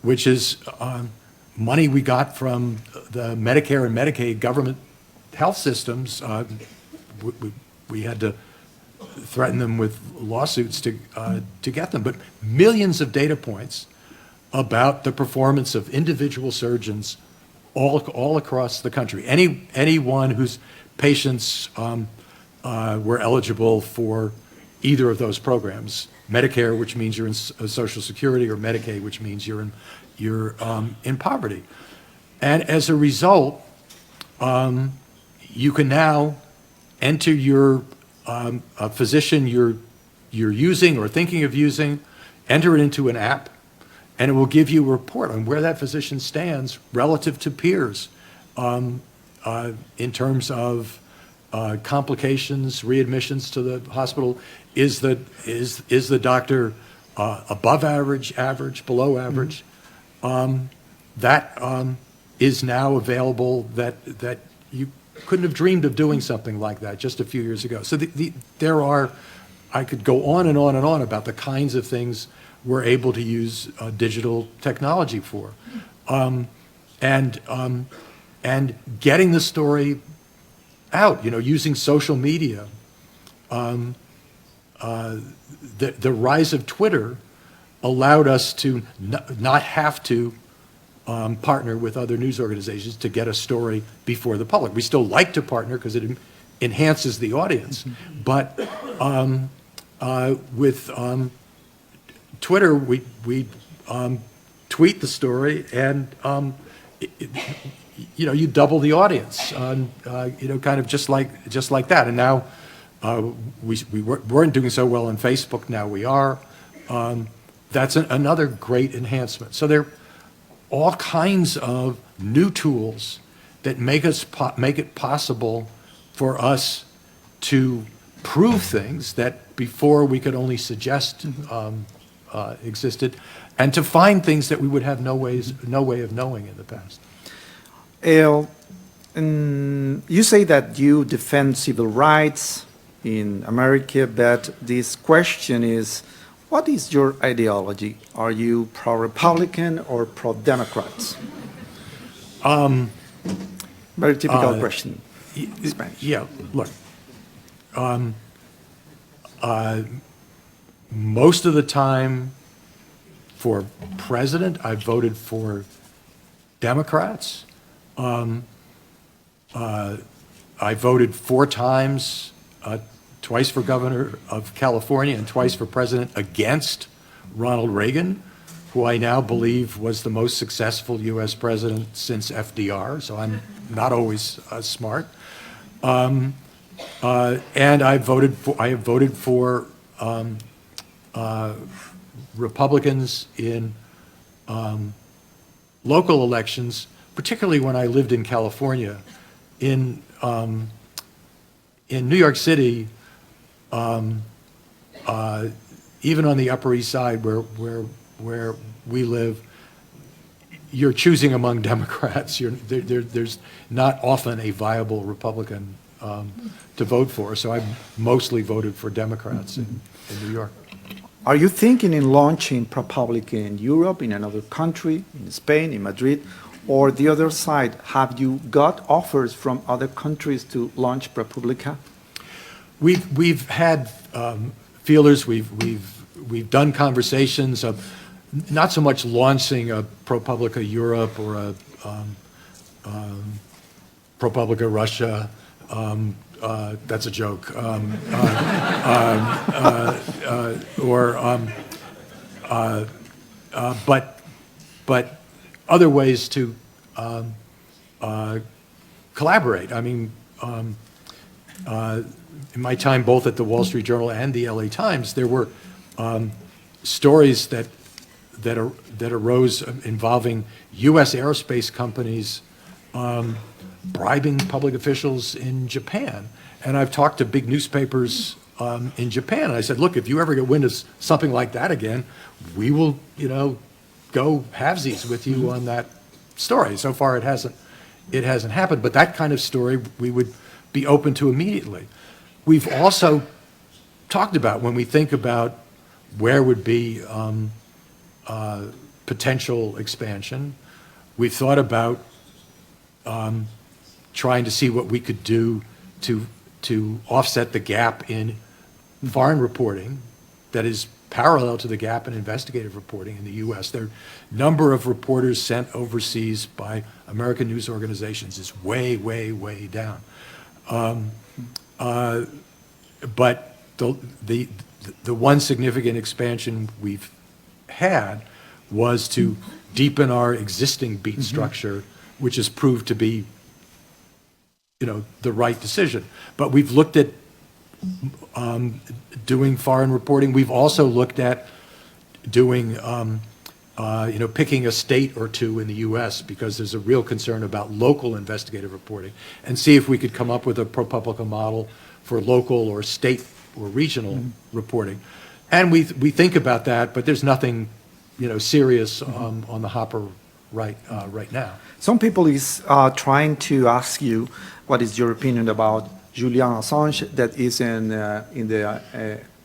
which is money we got from the Medicare and Medicaid government health systems. We had to threaten them with lawsuits to get them, but millions of data points about the performance of individual surgeons all across the country. Anyone whose patients were eligible for either of those programs, Medicare, which means you're in Social Security, or Medicaid, which means you're in poverty. And as a result, you can now enter your a physician you're using or thinking of using, enter it into an app, and it will give you a report on where that physician stands relative to peers in terms of complications, readmissions to the hospital. Is the doctor above average, below average? That is now available. That you couldn't have dreamed of doing something like that just a few years ago. So there are, I could go on and on and on about the kinds of things we're able to use digital technology for, and getting the story out. Using social media. The rise of Twitter allowed us to not have to partner with other news organizations to get a story before the public. We still like to partner because it enhances the audience, but with Twitter, we tweet the story, and you double the audience, kind of just like that. And now we weren't doing so well on Facebook. Now we are. That's another great enhancement. So there are all kinds of new tools that make it possible for us to prove things that before we could only suggest existed, and to find things that we would have no way of knowing in the past. You say that you defend civil rights in America, but this question is, what is your ideology? Are you pro-Republican or pro-Democrats? Very typical question in Spanish. Yeah, look, most of the time for president, I voted for Democrats. I voted 4 times twice for governor of California and twice for president against Ronald Reagan, who I now believe was the most successful U.S. president since FDR, so I'm not always smart. And I have voted for Republicans in local elections, particularly when I lived in California. In New York City, even on the Upper East Side where we live, you're choosing among Democrats. There's not often a viable Republican to vote for, so I've mostly voted for Democrats in New York. Are you thinking in launching ProPublica in Europe, in another country, in Spain, in Madrid, or the other side? Have you got offers from other countries to launch ProPublica? We've had feelers. We've done conversations of not so much launching a ProPublica Europe or a ProPublica Russia. That's a joke. But other ways to collaborate. I mean, in my time both at the Wall Street Journal and the LA Times, there were stories that arose involving U.S. aerospace companies bribing public officials in Japan. And I've talked to big newspapers in Japan, and I said, look, if you ever get wind of something like that again, we will, go halvesies with you on that story. So far, it hasn't happened, but that kind of story we would be open to immediately. We've also talked about, when we think about where would be potential expansion, we've thought about trying to see what we could do to offset the gap in foreign reporting that is parallel to the gap in investigative reporting in the U.S. Their number of reporters sent overseas by American news organizations is way, way, way down. But the one significant expansion we've had was to deepen our existing beat structure, which has proved to be, the right decision. But we've looked at doing foreign reporting. We've also looked at doing, picking a state or two in the U.S. because there's a real concern about local investigative reporting, and see if we could come up with a ProPublica model for local or state or regional reporting. And we think about that, but there's nothing, serious on the hopper right now. Some people is trying to ask you what is your opinion about Julian Assange that is in the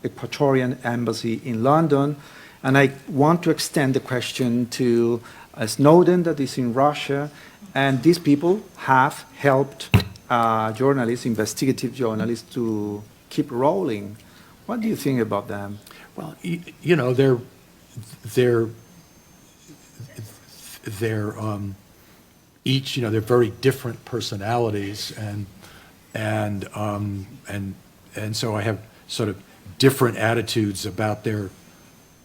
Ecuadorian embassy in London. And I want to extend the question to Snowden that is in Russia. And these people have helped journalists, investigative journalists, to keep rolling. What do you think about them? Well, they're each, they're very different personalities, and so I have sort of different attitudes about their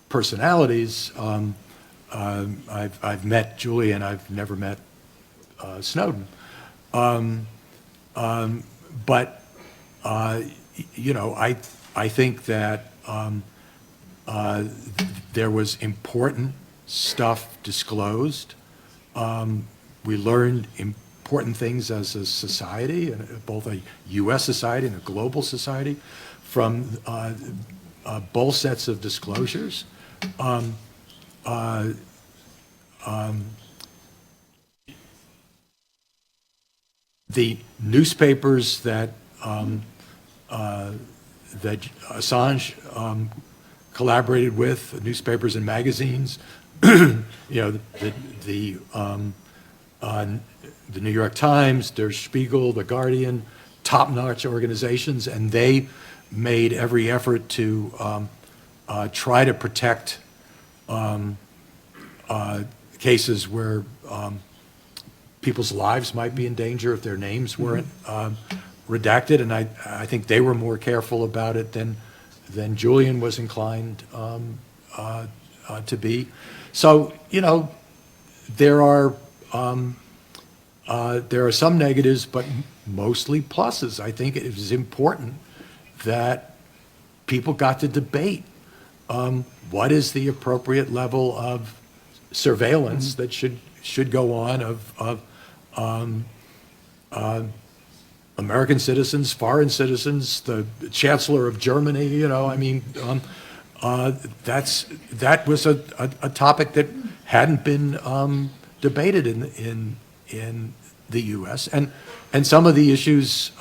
personalities. I've met Julian, I've never met Snowden, but I think that there was important stuff disclosed. We learned important things as a society, both a U.S. society and a global society, from both sets of disclosures. The newspapers that Assange collaborated with, newspapers and magazines, the New York Times, Der Spiegel, The Guardian, top-notch organizations, and they made every effort to try to protect cases where people's lives might be in danger if their names weren't redacted, and I think they were more careful about it than Julian was inclined to be. So, you know, there are some negatives, but mostly pluses. I think it was important that people got to debate what is the appropriate level of surveillance that should go on of American citizens, foreign citizens, the Chancellor of Germany. You know, I mean, that was a topic that hadn't been debated in the U.S. and some of the issues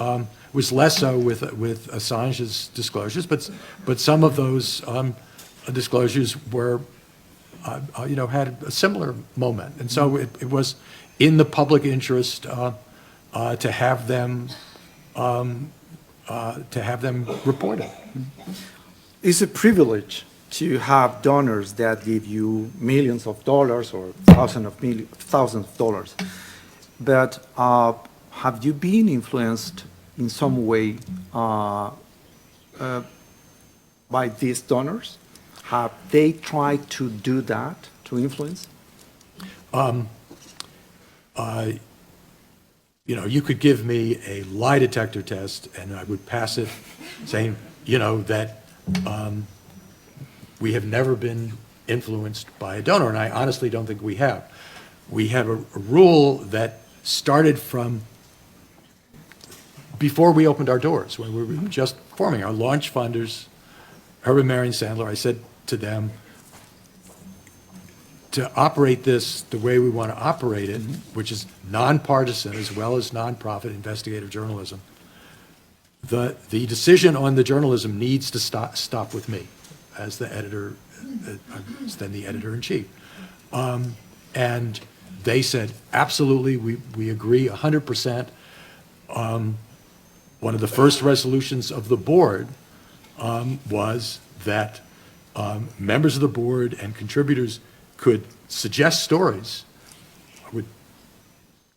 was less so with Assange's disclosures, but some of those disclosures were had a similar moment, and so it was in the public interest to have them reported. It's a privilege to have donors that give you millions of dollars or thousands of dollars. But have you been influenced in some way by these donors? Have they tried to do that, to influence? You could give me a lie detector test, and I would pass it saying, that we have never been influenced by a donor, and I honestly don't think we have. We have a rule that started from before we opened our doors, when we were just forming. Our launch funders, Herbert Marion Sandler, I said to them, to operate this the way we want to operate it, which is nonpartisan as well as nonprofit investigative journalism, the decision on the journalism needs to stop with me as the editor, then the editor-in-chief. And they said, absolutely, we agree 100%. One of the first resolutions of the board was that members of the board and contributors could suggest stories. I would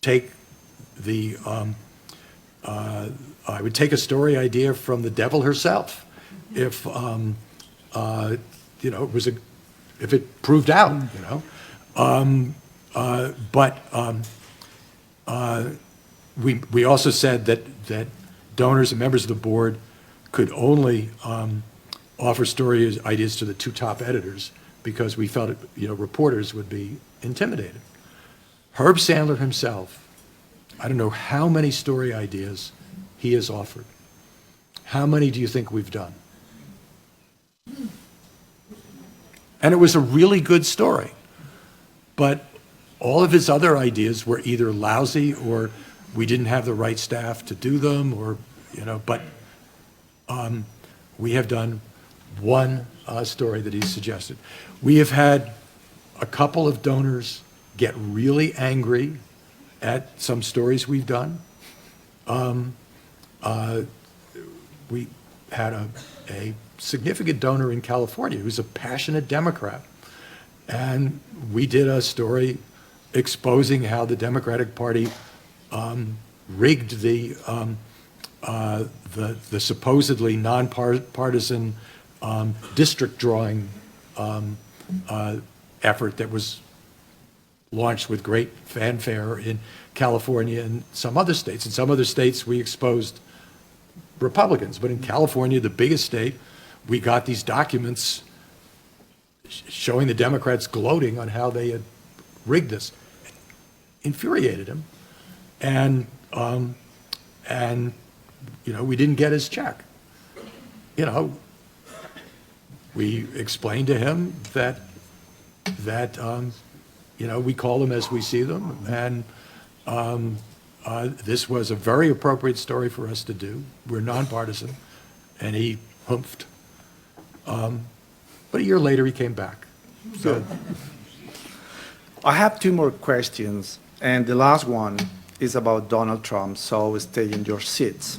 take a story idea from the devil herself if if it proved out, but we also said that donors and members of the board could only offer story ideas to the two top editors, because we felt reporters would be intimidated. Herb Sandler himself, I don't know how many story ideas he has offered. How many do you think we've done? And it was a really good story, but all of his other ideas were either lousy or we didn't have the right staff to do them, or but we have done one story that he suggested. We have had a couple of donors get really angry at some stories we've done. We had a significant donor in California who's a passionate Democrat, and we did a story exposing how the Democratic Party rigged the supposedly nonpartisan district drawing effort that was launched with great fanfare in California and some other states. In some other states, we exposed Republicans, but in California, the biggest state, we got these documents showing the Democrats gloating on how they had rigged this. It infuriated him, and we didn't get his check. We explained to him that we call them as we see them, and this was a very appropriate story for us to do. We're nonpartisan, and he humphed. But a year later, he came back. So, I have two more questions, and the last one is about Donald Trump, so stay in your seats.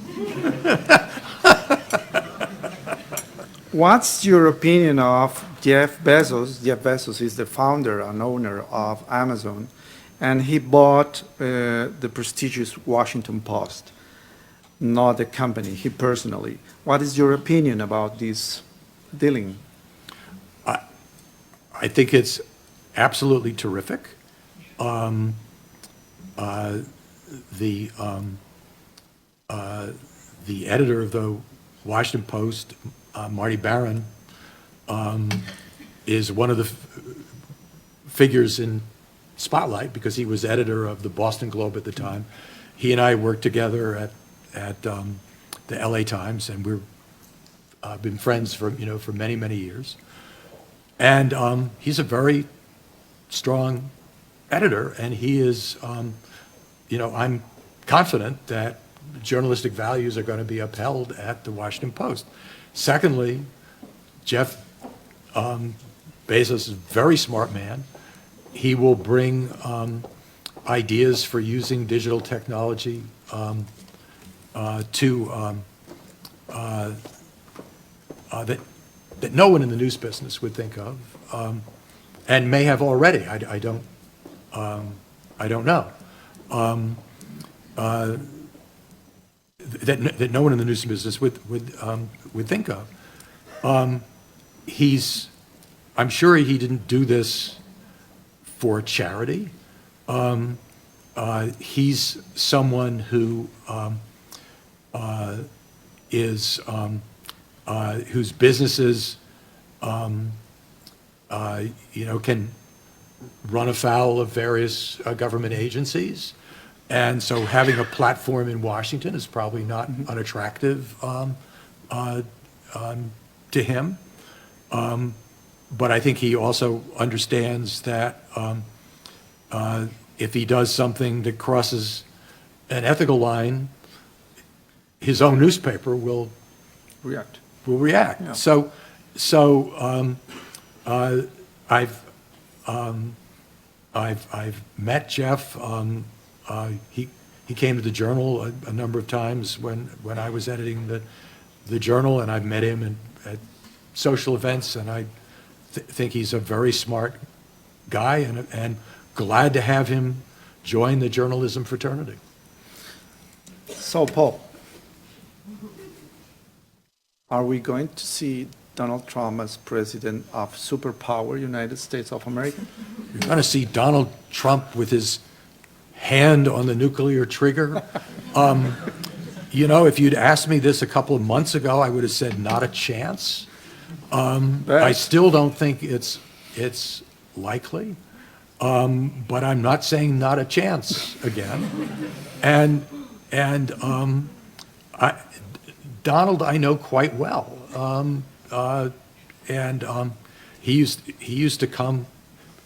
What's your opinion of Jeff Bezos? Jeff Bezos is the founder and owner of Amazon, and he bought the prestigious Washington Post. not the company, he personally. What is your opinion about this dealing? I think it's absolutely terrific. The editor of the Washington Post, Marty Baron, is one of the figures in spotlight because he was editor of the Boston Globe at the time. He and I worked together at the LA Times, and we've been friends for many, many years. And he's a very strong editor, and he is, I'm confident that journalistic values are going to be upheld at the Washington Post. Secondly, Jeff Bezos is a very smart man. He will bring ideas for using digital technology that no one in the news business would think of, and may have already. I don't know. That no one in the news business would think of. I'm sure he didn't do this for charity. He's someone who whose businesses can run afoul of various government agencies. And so having a platform in Washington is probably not unattractive to him. But I think he also understands that if he does something that crosses an ethical line, his own newspaper will React. react. Yeah. I've met Jeff. He came to the Journal a number of times when I was editing the Journal, and I've met him at social events, and I think he's a very smart guy, and glad to have him join the journalism fraternity. So, Paul, are we going to see Donald Trump as president of superpower United States of America? You're going to see Donald Trump with his hand on the nuclear trigger. If you'd asked me this a couple of months ago, I would have said not a chance. I still don't think it's likely, but I'm not saying not a chance again. Donald I know quite well, he used to come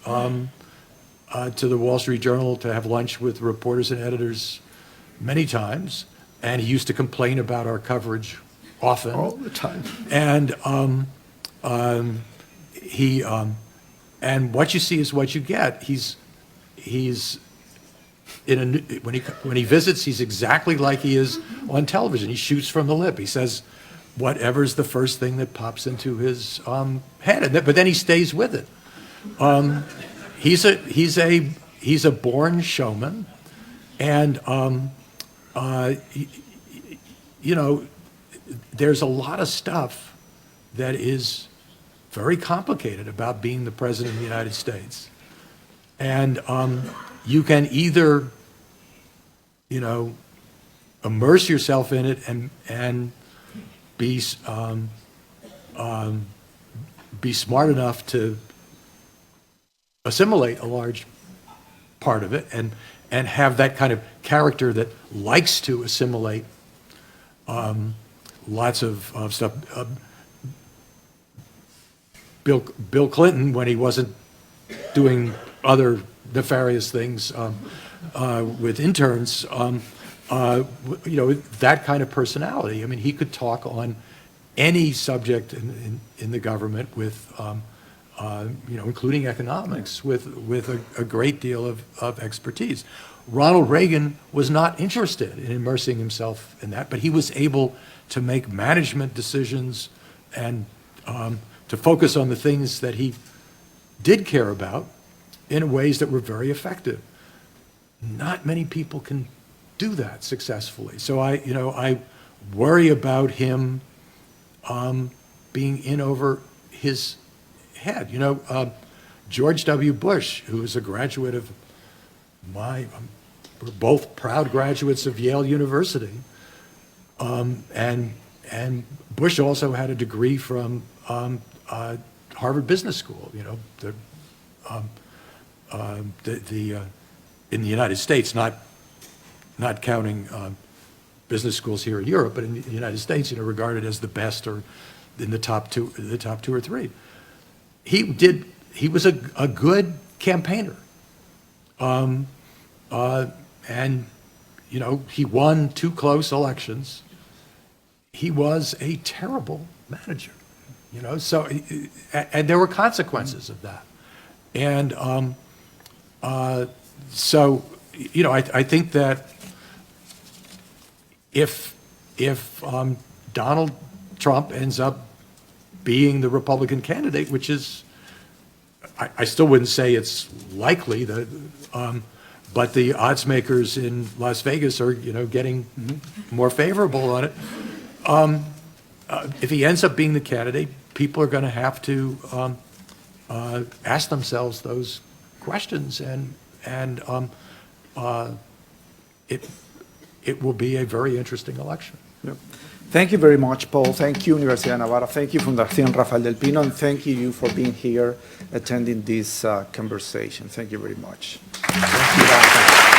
to the Wall Street Journal to have lunch with reporters and editors many times, and he used to complain about our coverage often. All the time. And and what you see is what you get. When he visits, he's exactly like he is on television. He shoots from the lip. He says whatever's the first thing that pops into his head, but then he stays with it. He's a born showman, and there's a lot of stuff that is very complicated about being the president of the United States, and you can either immerse yourself in it and be smart enough to assimilate a large part of it and have that kind of character that likes to assimilate lots of stuff. Bill Clinton, when he wasn't doing other nefarious things with interns, that kind of personality. I mean, he could talk on any subject in the government with, including economics, with a great deal of expertise. Ronald Reagan was not interested in immersing himself in that, but he was able to make management decisions and to focus on the things that he did care about in ways that were very effective. Not many people can do that successfully. So I worry about him being in over his head. George W. Bush, who is a graduate of we're both proud graduates of Yale University, and Bush also had a degree from Harvard Business School. In the United States, not counting business schools here in Europe, but in the United States, regarded as the best or in the top two or three. He was a good campaigner, and he won 2 close elections. He was a terrible manager, So, and there were consequences of that, and so, I think that if Donald Trump ends up being the Republican candidate, which is, I still wouldn't say it's likely, but the odds makers in Las Vegas are, getting more favorable on it. If he ends up being the candidate, people are going to have to ask themselves those questions, and it will be a very interesting election. Yep. Thank you very much, Paul. Thank you, Universidad de Navarra. Thank you, Fundación Rafael del Pino, and thank you for being here attending this conversation. Thank you very much. Thank you.